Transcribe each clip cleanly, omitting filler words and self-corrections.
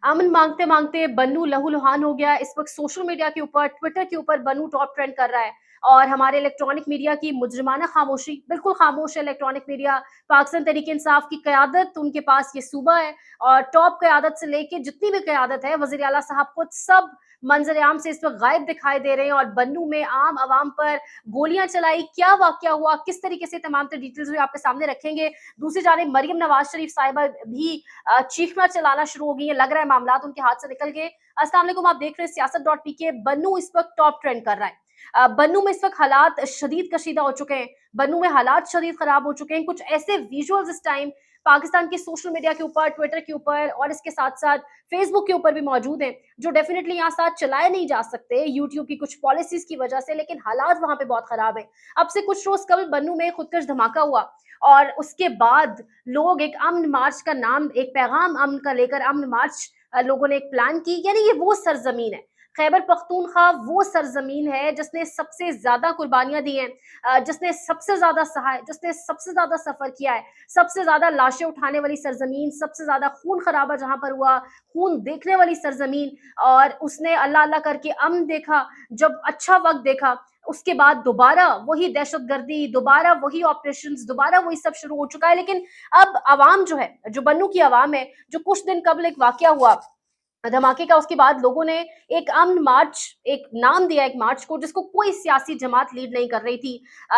अमन मांगते मांगते बन्नू लहूलुहान हो गया। इस वक्त सोशल मीडिया के ऊपर, ट्विटर के ऊपर बन्नू टॉप ट्रेंड कर रहा है। और हमारे इलेक्ट्रॉनिक मीडिया की मुजरिमाना खामोशी, बिल्कुल खामोश है इलेक्ट्रॉनिक मीडिया। पाकिस्तान तहरीक इंसाफ की कयादत, उनके पास ये सूबा है। और टॉप कयादत से लेके जितनी भी कयादत है, वजीर आला साहब खुद, सब मंजर आम से इस वक्त गायब दिखाई दे रहे हैं। और बन्नू में आम आवाम पर गोलियां चलाई, क्या वाकया हुआ, किस तरीके से तमाम डिटेल्स हुई, आपके सामने रखेंगे। दूसरी जानिब मरियम नवाज शरीफ साहिबा भी चीखना चलाना शुरू हो गई है। लग रहा है मामला उनके हाथ से निकल गए। अस्सलाम वालेकुम, आप देख रहे हैं सियासत.पी के। बन्नू इस वक्त टॉप ट्रेंड कर रहा है। बन्नू में इस वक्त हालात शदीद कशीदा हो चुके हैं। बन्नू में हालात शदीद खराब हो चुके हैं। कुछ ऐसे विजुअल्स इस टाइम पाकिस्तान के सोशल मीडिया के ऊपर, ट्विटर के ऊपर और इसके साथ साथ फेसबुक के ऊपर भी मौजूद हैं, जो डेफिनेटली यहाँ साथ चलाए नहीं जा सकते यूट्यूब की कुछ पॉलिसीज की वजह से, लेकिन हालात वहां पे बहुत खराब है। अब से कुछ रोज कल बन्नू में खुदकश धमाका हुआ और उसके बाद लोग एक अमन मार्च का नाम, एक पैगाम अमन का लेकर अमन मार्च लोगों ने एक प्लान की। यानी ये वो सरजमीन है, खैबर पख्तूनख्वा वो सरजमीन है जिसने सबसे ज्यादा कुर्बानियां दी हैं, जिसने सबसे ज्यादा सहा है, जिसने सबसे ज्यादा सफर किया है, सबसे ज्यादा लाशें उठाने वाली सरजमीन, सबसे ज्यादा खून खराबा जहां पर हुआ, खून देखने वाली सरजमीन। और उसने अल्लाह अल्लाह करके अमन देखा। जब अच्छा वक्त देखा, उसके बाद दोबारा वही दहशतगर्दी, दोबारा वही ऑपरेशंस, दोबारा वही सब शुरू हो चुका है। लेकिन अब आवाम जो है, जो बन्नू की आवाम है, जो कुछ दिन कबल एक वाकया हुआ धमाके का, उसके बाद लोगों ने एक अमन मार्च, एक नाम दिया एक मार्च को, जिसको कोई सियासी जमात लीड नहीं कर रही थी।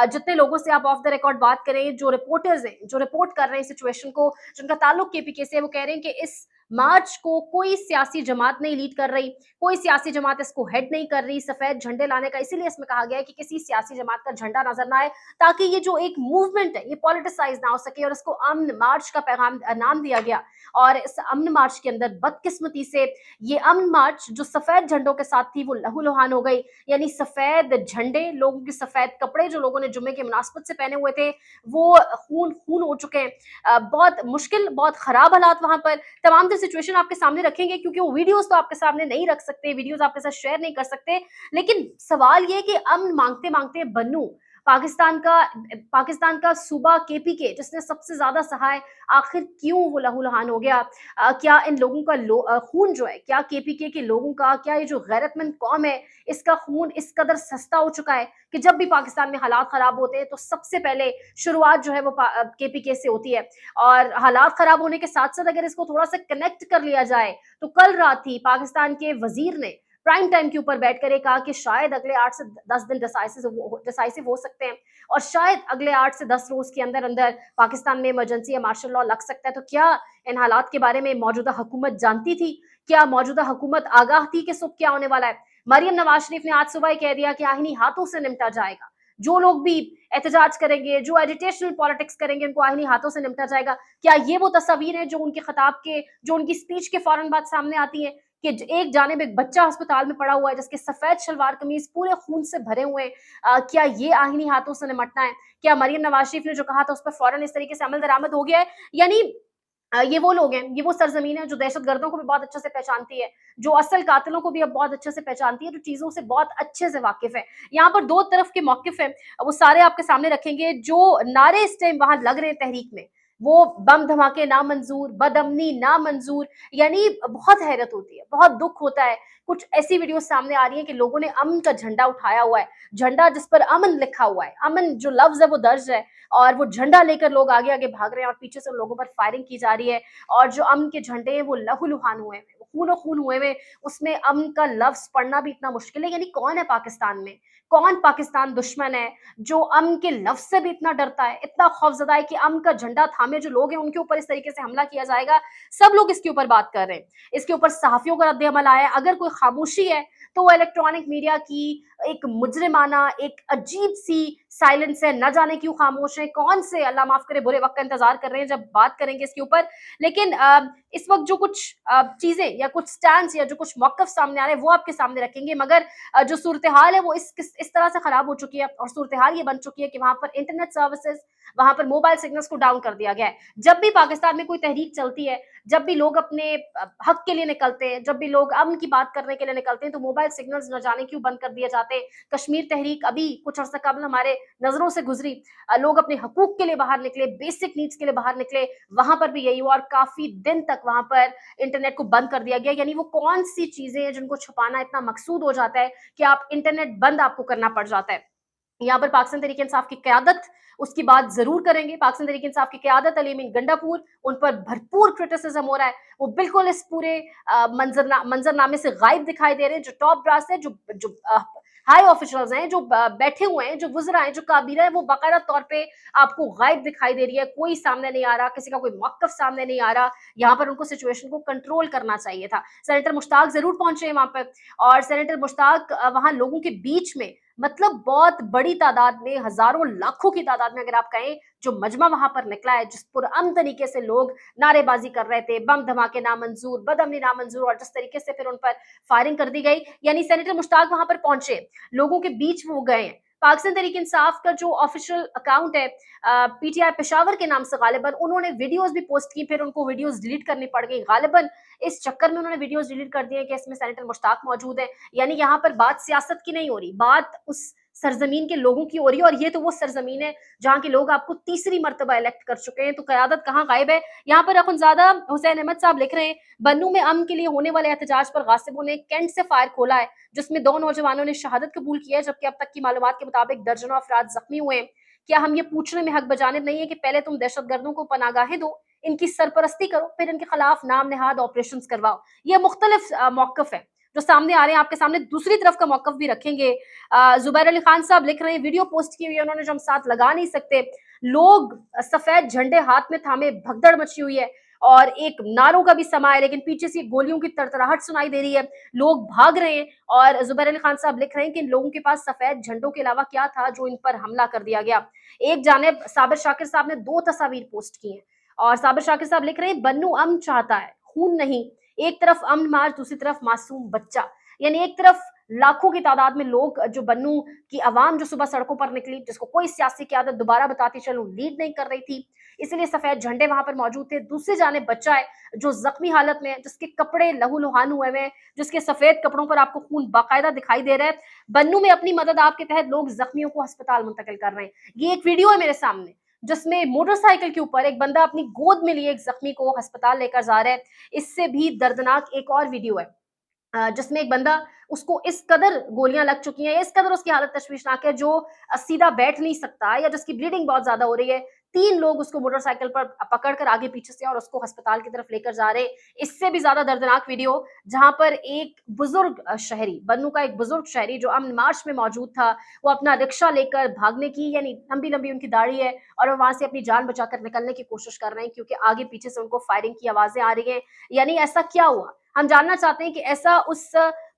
जितने लोगों से आप ऑफ द रिकॉर्ड बात करें, जो रिपोर्टर्स हैं, जो रिपोर्ट कर रहे हैं सिचुएशन को, जिनका ताल्लुक केपीके से, वो कह रहे हैं कि इस मार्च को कोई सियासी जमात नहीं लीड कर रही, कोई सियासी जमात इसको हेड नहीं कर रही। सफेद झंडे लाने का इसीलिए इसमें कहा गया है कि किसी सियासी जमात का झंडा नजर ना आए, ताकि ये जो एक मूवमेंट है ये पॉलिटिसाइज ना हो सके। और इसको अमन मार्च का पैगाम नाम दिया गया। और इस अमन मार्च के अंदर बदकिस्मती से ये अमन मार्च जो सफेद झंडों के साथ थी, वो लहूलुहान हो गई। यानी सफेद झंडे, लोगों के सफेद कपड़े जो लोगों ने जुम्मे के मुनासबत से पहने हुए थे, वो खून खून हो चुके हैं। बहुत मुश्किल, बहुत खराब हालात वहां पर। तमाम तरह सिचुएशन आपके सामने रखेंगे, क्योंकि वो वीडियोस तो आपके सामने नहीं रख सकते, वीडियोस आपके साथ शेयर नहीं कर सकते। लेकिन सवाल ये कि अमन मांगते मांगते बन्नू, पाकिस्तान का सूबा केपीके, जिसने सबसे ज्यादा सहाय, आखिर क्यों वो लहूलुहान हो गया? क्या इन लोगों का खून जो है, क्या केपीके के लोगों का, क्या ये जो गैरतमंद कौम है, इसका खून इस कदर सस्ता हो चुका है कि जब भी पाकिस्तान में हालात खराब होते हैं तो सबसे पहले शुरुआत जो है वो केपीके से होती है। और हालात खराब होने के साथ साथ अगर इसको थोड़ा सा कनेक्ट कर लिया जाए, तो कल रात ही पाकिस्तान के वजीर ने प्राइम टाइम के ऊपर बैठकर कहा कि शायद अगले 8 से 10 दिन डिसाइसिव हो सकते हैं, और शायद अगले 8 से 10 रोज के अंदर अंदर पाकिस्तान में इमरजेंसी या मार्शल लॉ लग सकता है। तो क्या इन हालात के बारे में मौजूदा हुकूमत जानती थी? क्या मौजूदा हुकूमत आगाह थी कि सुबह क्या होने वाला है? मरियम नवाज शरीफ ने आज सुबह ही कह दिया कि आहिनी हाथों से निपटा जाएगा। जो लोग भी एहतजाज करेंगे, जो एजिटेशनल पॉलिटिक्स करेंगे, उनको आहिनी हाथों से निपटा जाएगा। क्या ये वो तस्वीर है जो उनके खिताब के, जो उनकी स्पीच के फौरन बाद सामने आती है कि एक जानिब एक बच्चा अस्पताल में पड़ा हुआ है जिसके सफेद शलवार कमीज पूरे खून से भरे हुए हैं? क्या ये आहिनी हाथों से निपटना है? क्या मरियम नवाज शरीफ ने जो कहा था उस पर फौरन इस तरीके से अमल दरामद हो गया है? यानी ये वो लोग हैं, ये वो सरजमीन है जो दहशतगर्दों को भी बहुत अच्छे से पहचानती है, जो असल कातिलों को भी अब बहुत अच्छे से पहचानती है, जो चीजों से बहुत अच्छे से वाकिफ है। यहाँ पर दो तरफ के मौकिफ हैं, वो सारे आपके सामने रखेंगे। जो नारे इस टाइम वहां लग रहे हैं तहरीक में, वो बम धमाके ना मंजूर, बदअमनी ना मंजूर। यानी बहुत हैरत होती है, बहुत दुख होता है। कुछ ऐसी वीडियो सामने आ रही है कि लोगों ने अमन का झंडा उठाया हुआ है, झंडा जिस पर अमन लिखा हुआ है, अमन जो लफ्ज है वो दर्ज है, और वो झंडा लेकर लोग आगे आगे भाग रहे हैं और पीछे से लोगों पर फायरिंग की जा रही है। और जो अमन के झंडे हैं वो लहूलुहान हुए हैं, खूनो खून हुए हैं। उसमें अमन का लफ्ज पढ़ना भी इतना मुश्किल है। यानी कौन है पाकिस्तान में, कौन पाकिस्तान दुश्मन है जो अमन के लफ्ज से भी इतना डरता है, इतना खौफजदा है कि अमन का झंडा थामे जो लोग हैं उनके ऊपर इस तरीके से हमला किया जाएगा? सब लोग इसके ऊपर बात कर रहे हैं। इसके ऊपर सहाफियों का रद्द अमल आया है। अगर कोई खामोशी है तो वो इलेक्ट्रॉनिक मीडिया की एक मुजरिमाना, एक अजीब सी साइलेंस है। न जाने क्यों खामोश है, कौन से अल्लाह माफ करे बुरे वक्त का इंतजार कर रहे हैं जब बात करेंगे इसके ऊपर। लेकिन इस वक्त जो कुछ चीजें या कुछ स्टैंड या जो कुछ मौकफ सामने आ रहे हैं वो आपके सामने रखेंगे। मगर जो सूरत हाल है वो इस तरह से खराब हो चुकी है, और सूरत हाल ये बन चुकी है कि वहां पर इंटरनेट सर्विसेज, वहां पर मोबाइल सिग्नल्स को डाउन कर दिया गया है। जब भी पाकिस्तान में कोई तहरीक चलती है, जब भी लोग अपने हक के लिए निकलते हैं, जब भी लोग अमन की बात करने के लिए निकलते हैं, तो मोबाइल सिग्नल्स न जाने क्यों बंद कर दिए जाते हैं। कश्मीर तहरीक अभी कुछ अर्सा कबल हमारे नजरों से गुजरी। लोग अपने हकूक के लिए बाहर निकले, बेसिक नीड्स के लिए बाहर निकले, वहां पर भी यही हुआ और काफी दिन तक वहां पर इंटरनेट को बंद कर दिया गया। यानी वो कौन सी चीजें हैं जिनको छुपाना इतना मकसूद हो जाता है कि आप इंटरनेट बंद आपको करना पड़ जाता है। यहाँ पर पाकिस्तान तहरीक इंसाफ की क़यादत उसकी बात ज़रूर करेंगे। पाकिस्तान तहरीक इंसाफ की क़यादत अली अमीन गंडापुर, उन पर भरपूर क्रिटिसिज्म हो रहा है। वो बिल्कुल इस पूरे मंजरनामे से गायब दिखाई दे रहे हैं। जो टॉप ब्रास है, जो हाई ऑफिशियल्स हैं, जो बैठे हुए हैं, जो वुज़रा हैं, जो काबीना है, वो बाकायदा तौर पे आपको गायब दिखाई दे रही है। कोई सामने नहीं आ रहा, किसी का कोई मौक़िफ़ सामने नहीं आ रहा। यहाँ पर उनको सिचुएशन को कंट्रोल करना चाहिए था। सेनेटर मुश्ताक ज़रूर पहुंचे हैं वहां पर, और सेनेटर मुश्ताक वहां लोगों के बीच में, मतलब बहुत बड़ी तादाद में, हजारों लाखों की तादाद में अगर आप कहें, जो मजमा वहां पर निकला है, जिस पुरअमन तरीके से लोग नारेबाजी कर रहे थे, बम धमाके नामंजूर, बदअमनी नामंजूर, और जिस तरीके से फिर उन पर फायरिंग कर दी गई। यानी सेनेटर मुश्ताक वहां पर पहुंचे, लोगों के बीच वो गए हैं। पाकिस्तान तहरीक इंसाफ का जो ऑफिशियल अकाउंट है पीटीआई पेशावर के नाम से, गालिबन उन्होंने वीडियोस भी पोस्ट की, फिर उनको वीडियोस डिलीट करनी पड़ गई। गालिबन इस चक्कर में उन्होंने वीडियोस डिलीट कर दिए कि इसमें सेनेटर मुश्ताक मौजूद है। यानी यहाँ पर बात सियासत की नहीं हो रही, बात उस सरजमीन के लोगों की हो रही है। और ये तो वो सरजमीन है जहाँ के लोग आपको तीसरी मर्तबा इलेक्ट कर चुके हैं, तो क़यादत कहाँ गायब है। यहाँ पर अखुनज़ादा हुसैन अहमद साहब लिख रहे हैं, बन्नू में अमन के लिए होने वाले एहतजाज पर गासिबों ने कैंट से फायर खोला है, जिसमें 2 नौजवानों ने शहादत कबूल की है, जबकि अब तक की मालूमात के मुताबिक दर्जनों अफराद जख्मी हुए हैं। क्या हम ये पूछने में हक बजानिब नहीं है कि पहले तुम दहशतगर्दों को पनागाहें दो, इनकी सरपरस्ती करो, फिर इनके खिलाफ नाम नेहाद ऑपरेशन करवाओ। ये मुख्तलिफ मौक़िफ़ है जो सामने आ रहे हैं। आपके सामने दूसरी तरफ का मौक़िफ़ भी रखेंगे। जुबैर अली खान साहब लिख रहे हैं, वीडियो पोस्ट की हुई है उन्होंने, जो हम साथ लगा नहीं सकते। लोग सफेद झंडे हाथ में थामे भगदड़ मची हुई है, और एक नारों का भी समा है, लेकिन पीछे से गोलियों की तड़तड़ाहट सुनाई दे रही है, लोग भाग रहे हैं। और जुबैर अली खान साहब लिख रहे हैं कि इन लोगों के पास सफेद झंडों के अलावा क्या था जो इन पर हमला कर दिया गया। एक जानिब साबिर शाकिर साहब ने 2 तस्वीर पोस्ट की हैं, और साबिर शाकिर साहब लिख रहे हैं, बन्नू अमन चाहता है, खून नहीं। एक तरफ अमन मार्च, दूसरी तरफ मासूम बच्चा। यानी एक तरफ लाखों की तादाद में लोग, जो बन्नू की आवाम जो सुबह सड़कों पर निकली, जिसको कोई सियासी क़यादत, दोबारा बताती चलूं, लीड नहीं कर रही थी, इसलिए सफेद झंडे वहां पर मौजूद थे। दूसरी जानिब बच्चा है जो जख्मी हालत में है, जिसके कपड़े लहूलुहान हुए हैं, जिसके सफेद कपड़ों पर आपको खून बाकायदा दिखाई दे रहा है। बन्नू में अपनी मदद आपके तहत लोग जख्मियों को अस्पताल मुंतकिल कर रहे हैं। ये एक वीडियो है मेरे सामने, जिसमें मोटरसाइकिल के ऊपर एक बंदा अपनी गोद में लिए एक जख्मी को अस्पताल लेकर जा रहा है। इससे भी दर्दनाक एक और वीडियो है, जिसमें एक बंदा, उसको इस कदर गोलियां लग चुकी हैं, इस कदर उसकी हालत तशवीशनाक है, जो सीधा बैठ नहीं सकता, या जिसकी ब्लीडिंग बहुत ज्यादा हो रही है। 3 लोग उसको मोटरसाइकिल पर पकड़कर आगे पीछे से और उसको अस्पताल की तरफ लेकर जा रहे हैं। इससे भी ज्यादा दर्दनाक वीडियो, जहां पर एक बुजुर्ग शहरी, बन्नू का एक बुजुर्ग शहरी जो अमन मार्च में मौजूद था, वो अपना रिक्शा लेकर भागने की, यानी लंबी लंबी उनकी दाढ़ी है, और वो वहां से अपनी जान बचाकर निकलने की कोशिश कर रहे हैं, क्योंकि आगे पीछे से उनको फायरिंग की आवाजें आ रही हैं। यानी ऐसा क्या हुआ, हम जानना चाहते हैं कि ऐसा उस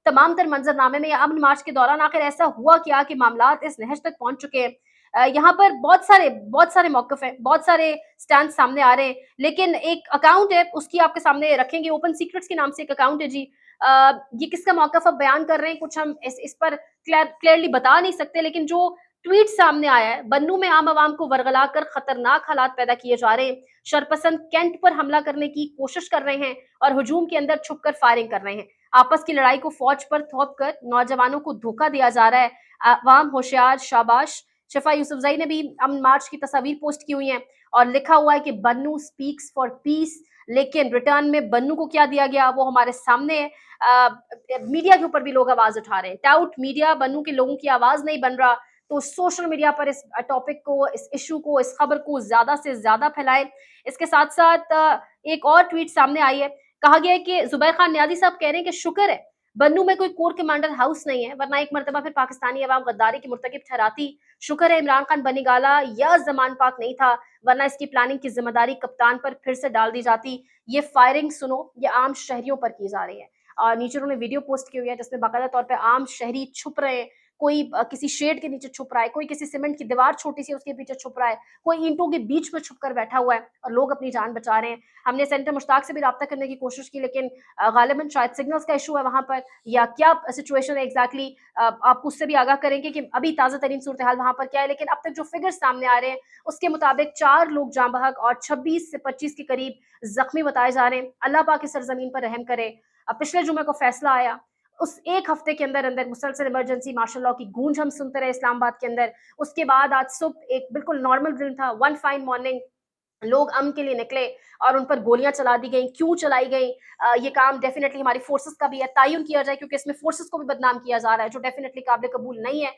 तमाम तर मंजरनामे में या अमन मार्च के दौरान आखिर ऐसा हुआ क्या कि मामलात इस नहज तक पहुंच चुके हैं। यहाँ पर बहुत सारे मौक़िफ़ हैं, बहुत सारे स्टैंड सामने आ रहे हैं, लेकिन एक अकाउंट है, उसकी आपके सामने रखेंगे। ओपन सीक्रेट्स के नाम से एक अकाउंट है जी। ये किसका मौक़िफ़ अब बयान कर रहे हैं, कुछ हम इस पर क्लियरली बता नहीं सकते, लेकिन जो ट्वीट सामने आया है, बन्नू में आम आवाम को वर्गला कर खतरनाक हालात पैदा किए जा रहे हैं, शरपसंद कैंट पर हमला करने की कोशिश कर रहे हैं, और हुजूम के अंदर छुपकर फायरिंग कर रहे हैं। आपस की लड़ाई को फौज पर थोप कर नौजवानों को धोखा दिया जा रहा है। अवाम होशियार, शाबाश। शिफा यूसुफजई ने भी अमन मार्च की तस्वीर पोस्ट की हुई है, और लिखा हुआ है कि बन्नू स्पीक्स फॉर पीस, लेकिन रिटर्न में बन्नू को क्या दिया गया वो हमारे सामने है। मीडिया के ऊपर भी लोग आवाज उठा रहे हैं, टाउट मीडिया बन्नू के लोगों की आवाज नहीं बन रहा, तो सोशल मीडिया पर इस टॉपिक को, इस इशू को, इस खबर को ज्यादा से ज्यादा फैलाए। इसके साथ साथ एक और ट्वीट सामने आई है, कहा गया है कि जुबैर खान नियाजी साहब कह रहे हैं कि शुक्र है बन्नू में कोई कोर कमांडर हाउस नहीं है, वरना एक मरतबा फिर पाकिस्तानी अवाम गद्दारी की मुर्तकिब ठहराती। शुक्र है इमरान खान बनीगाला या जमान पाक नहीं था, वरना इसकी प्लानिंग की जिम्मेदारी कप्तान पर फिर से डाल दी जाती। ये फायरिंग सुनो, ये आम शहरियों पर की जा रही है। और नीचे उन्होंने वीडियो पोस्ट की हुई है, जिसमें बाकायदा तौर पर आम शहरी छुप रहे हैं, कोई किसी शेड के नीचे छुप रहा है, कोई किसी सीमेंट की दीवार छोटी सी उसके पीछे छुप रहा है, कोई ईंटों के बीच में छुपकर बैठा हुआ है, और लोग अपनी जान बचा रहे हैं। हमने सेनेटर मुश्ताक से भी राब्ता करने की कोशिश की, लेकिन गालिबन शायद सिग्नल्स का इशू है वहां पर, या क्या सिचुएशन है एग्जैक्टली, आप उससे भी आगाह करेंगे कि अभी ताज़ा तरीन सूरत हाल वहां पर क्या है। लेकिन अब तक जो फिगर सामने आ रहे हैं उसके मुताबिक 4 लोग जाँ बहक और 26 से 25 के करीब जख्मी बताए जा रहे हैं। अल्लाह पाक की सरजमीन पर रहम करे। पिछले जुमे को फैसला आया, उस एक हफ्ते के अंदर अंदर मुसलसल इमरजेंसी मार्शल लॉ की गूंज हम सुनते रहे इस्लामाबाद के अंदर। उसके बाद आज सुबह एक बिल्कुल नॉर्मल दिन था, वन फाइन मॉर्निंग लोग अमन के लिए निकले और उन पर गोलियां चला दी गई। क्यों चलाई गई? ये काम डेफिनेटली हमारी फोर्सेस का भी है, तायुन किया जाए, क्योंकि इसमें फोर्सेस को भी बदनाम किया जा रहा है, जो डेफिनेटली काबिल कबूल नहीं है।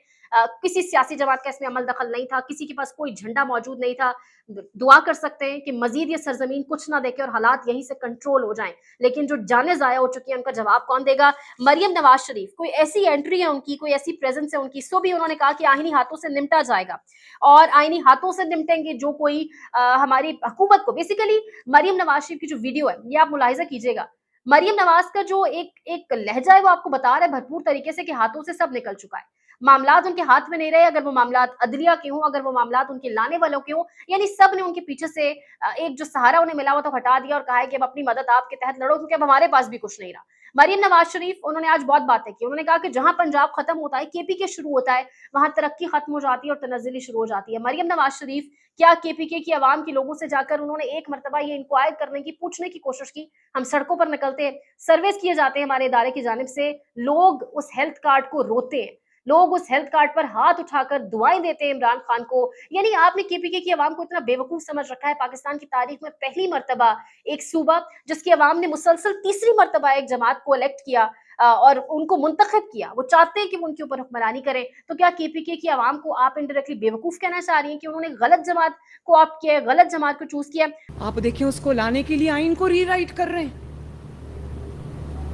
किसी सियासी जमात का इसमें अमल दखल नहीं था, किसी के पास कोई झंडा मौजूद नहीं था। दुआ कर सकते हैं कि मजीद ये सरजमीन कुछ ना देखे और हालात यहीं से कंट्रोल हो जाएं, लेकिन जो जाने जाया हो चुकी है उनका जवाब कौन देगा? मरियम नवाज शरीफ, कोई ऐसी एंट्री है उनकी, कोई ऐसी प्रेजेंस है उनकी, सो भी उन्होंने कहा कि आईनी हाथों से निपटा जाएगा और आईनी हाथों से निपटेंगे जो कोई हमारी हुकूमत को। बेसिकली मरियम नवाज शरीफ की जो वीडियो है ये आप मुलाहिजा कीजिएगा, मरियम नवाज का जो एक लहजा है वो आपको बता रहा है भरपूर तरीके से कि हाथों से सब निकल चुका है, मामलात उनके हाथ में नहीं रहे। अगर वो मामलात अदलिया के हों, अगर वो मामलात उनके लाने वालों के हों, यानी सब ने उनके पीछे से एक जो सहारा उन्हें मिला हुआ था हटा दिया और कहा है कि अब अपनी मदद आपके तहत लड़ो, क्योंकि अब हमारे पास भी कुछ नहीं रहा। मरियम नवाज शरीफ उन्होंने आज बहुत बातें की। उन्होंने कहा कि जहां पंजाब खत्म होता है, केपीके शुरू होता है, वहां तरक्की खत्म हो जाती है और तनज़्ज़ुली शुरू हो जाती है। मरियम नवाज शरीफ क्या केपीके की आवाम के लोगों से जाकर उन्होंने एक मरतबा ये इंक्वायर करने की, पूछने की कोशिश की? हम सड़कों पर निकलते हैं, सर्वेस किए जाते हैं हमारे इदारे की जानिब से, लोग उस हेल्थ कार्ड को रोते हैं, लोग उस हेल्थ कार्ड पर हाथ उठाकर दुआएं देते हैं इमरान खान को। यानी आपने केपीके की आवाम को इतना बेवकूफ समझ रखा है। पाकिस्तान की तारीख में पहली मर्तबा एक सूबा जिसकी आवाम ने मुसलसल तीसरी मर्तबा एक जमात को इलेक्ट किया और उनको मुंतखब किया, वो चाहते हैं कि वो उनके ऊपर हुक्मरानी करें। तो क्या केपीके की आवाम को आप इनडायरेक्टली बेवकूफ कहना चाह रही हैं कि उन्होंने गलत जमात को आप किया, गलत जमात को चूज किया? आप देखिए उसको लाने के लिए आइन को रीराइट कर रहे हैं।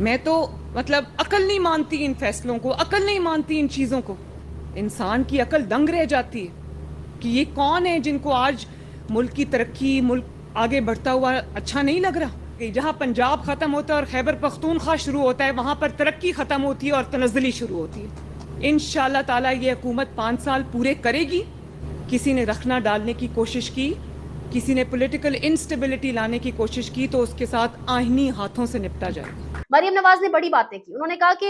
मैं तो मतलब अकल नहीं मानती इन फैसलों को, अकल नहीं मानती इन चीजों को। इंसान की अकल दंग रह जाती है कि ये कौन है जिनको आज मुल्क की तरक्की, मुल्क आगे बढ़ता हुआ अच्छा नहीं लग रहा। कि जहां पंजाब खत्म होता है और खैबर पख्तूनख्वा शुरू होता है, वहां पर तरक्की खत्म होती है और तनज़्ज़ुली शुरू होती है। इंशाअल्लाह ताला ये हुकूमत 5 साल पूरे करेगी। किसी ने रखना डालने की कोशिश की, किसी ने पॉलिटिकल इंस्टेबिलिटी लाने की कोशिश की, तो उसके साथ आईनी हाथों से निपटा जाएगा। मरियम नवाज ने बड़ी बातें की। उन्होंने कहा कि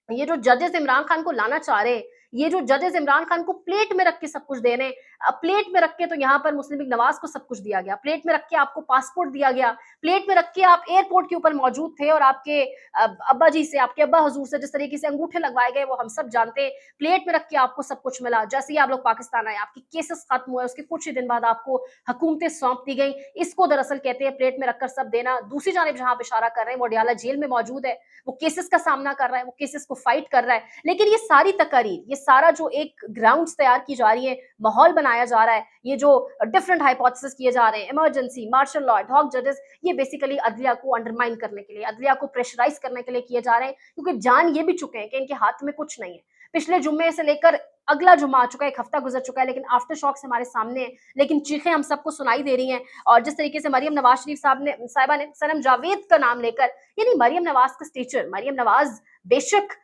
ये जो जजेस इमरान खान को लाना चाह रहे हैं, ये जो जजेस इमरान खान को प्लेट में रख के सब कुछ दे रहे हैं, प्लेट में रख के तो यहाँ पर मुस्लिम लीग नवाज को सब कुछ दिया गया, प्लेट में रख के आपको पासपोर्ट दिया गया, प्लेट में रख के आप एयरपोर्ट के ऊपर मौजूद थे और आपके अब्बा जी से, आपके अब्बा हुजूर से जिस तरीके से अंगूठे लगवाए गए वो हम सब जानते हैं। प्लेट में रख के आपको सब कुछ मिला। जैसे ही आप लोग पाकिस्तान आए, आपके केसेस खत्म हुए, उसके कुछ ही दिन बाद आपको हुकूमतें सौंप दी गई। इसको दरअसल कहते हैं प्लेट में रखकर सब देना। दूसरी जानिब जहां आप इशारा कर रहे हैं, वो अडियाला जेल में मौजूद है, वो केसेस का सामना कर रहा है, वो केसेस को फाइट कर रहा है। लेकिन ये सारी तकारीर, ये सारा जो एक ग्राउंड्स तैयार की जा रही है, माहौल बनाया जा रहा है, ये जो डिफरेंट हाइपोथेसिस किए जा रहे हैं, emergency, martial law, ad hoc जजेस, ये बेसिकली अदलिया को अंडरमाइन करने के लिए, अदलिया को प्रेशराइज करने के लिए किए जा रहे हैं, क्योंकि जान ये भी चुके हैं कि इनके हाथ में कुछ नहीं है। पिछले जुम्मे से लेकर अगला जुम्मा आ चुका है, एक हफ्ता गुजर चुका है, लेकिन आफ्टर शॉक्स हमारे सामने हैं, लेकिन चीखें हम सबको सुनाई दे रही हैं। और जिस तरीके से मरियम नवाज शरीफ साहिबा ने सनम जावेद का नाम लेकर, यानी मरियम नवाज का स्टेचर, मरियम नवाज बेशक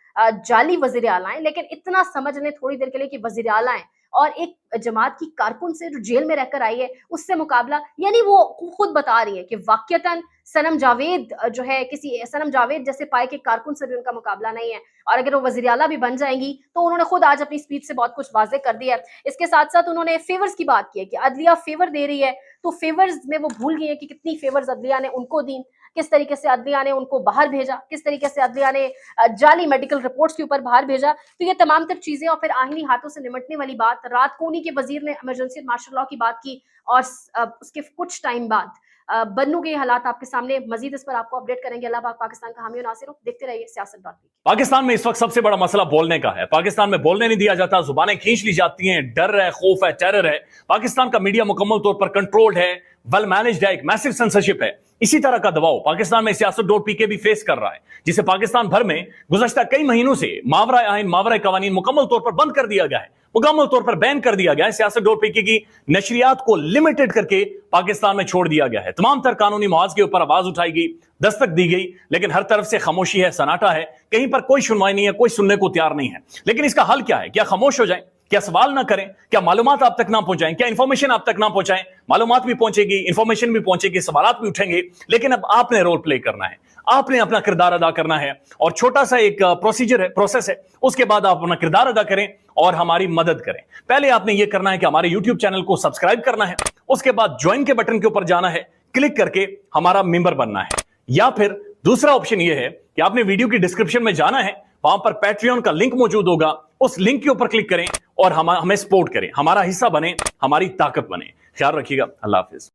जाली वजीर आला है, लेकिन इतना समझ लें थोड़ी देर के लिए कि वजीर आला है और एक जमात की कारकुन से जो जेल में रहकर आई है उससे मुकाबला, यानी वो खुद बता रही है कि वाकयतन सनम जावेद जो है, किसी सनम जावेद जैसे पाए के कारकुन से भी उनका मुकाबला नहीं है। और अगर वो वजीर आला भी बन जाएंगी तो उन्होंने खुद आज अपनी स्पीच से बहुत कुछ वाजे कर दिया है। इसके साथ साथ उन्होंने फेवर्स की बात की है कि अदलिया फेवर दे रही है, तो फेवर्स में वो भूल गई है कि कितनी फेवर्स अदलिया ने उनको दी, किस तरीके से अदलिया ने उनको बाहर भेजा, किस तरीके से अदलिया ने जाली मेडिकल रिपोर्ट्स के ऊपर बाहर भेजा। तो ये तमाम तर चीजें और फिर आहिनी हाथों से निमटने वाली बात, रात को उन्हीं के वजीर ने इमरजेंसी मार्शल लॉ की बात की और उसके कुछ टाइम बाद बन्नू के हालात आपके सामने। मजीद इस पर आपको अपडेट करेंगे। अल्लाह पाक पाकिस्तान का हामी और नासिर हो। देखते रहिए सियासत.पी। पाकिस्तान में इस वक्त सबसे बड़ा मसला बोलने का है। पाकिस्तान में बोलने नहीं दिया जाता, जुबानें खींच ली जाती हैं, डर है, खौफ है, टेरर है। पाकिस्तान का मीडिया मुकम्मल तौर पर कंट्रोल्ड है, वेल मैनेज्ड है, एक मैसिव सेंसरशिप है। इसी तरह का दबाव पाकिस्तान में सियासत.पी भी फेस कर रहा है, जिसे पाकिस्तान भर में गुज़श्ता कई महीनों से मावरा आइन, मावरा कवानीन मुकम्मल तौर पर बंद कर दिया गया है, मुकम्मल तौर पर बैन कर दिया गया है। सियासत.पी की नशरियात को लिमिटेड करके पाकिस्तान में छोड़ दिया गया है। तमाम तर कानूनी मुआवजे के ऊपर आवाज उठाई गई, दस्तक दी गई, लेकिन हर तरफ से खामोशी है, सन्नाटा है, कहीं पर कोई सुनवाई नहीं है, कोई सुनने को तैयार नहीं है। लेकिन इसका हल क्या है? क्या खामोश हो जाएं? क्या सवाल ना करें? क्या मालूमात आप तक ना पहुंचाएं? क्या इंफॉर्मेशन आप तक ना पहुंचाएं? मालूमात भी पहुंचेगी, इंफॉर्मेशन भी पहुंचेगी, सवालात भी उठेंगे, लेकिन अब आपने रोल प्ले करना है, आपने अपना किरदार अदा करना है। और छोटा सा एक प्रोसीजर है, प्रोसेस है, उसके बाद आप अपना किरदार अदा करें और हमारी मदद करें। पहले आपने यह करना है कि हमारे YouTube चैनल को सब्सक्राइब करना है, उसके बाद ज्वाइन के बटन के ऊपर जाना है, क्लिक करके हमारा मेंबर बनना है। या फिर दूसरा ऑप्शन यह है कि आपने वीडियो की डिस्क्रिप्शन में जाना है, वहां पर पैट्रियन का लिंक मौजूद होगा, उस लिंक के ऊपर क्लिक करें और हमें सपोर्ट करें, हमारा हिस्सा बने, हमारी ताकत बने। ख्याल रखिएगा। अल्लाह हाफिज।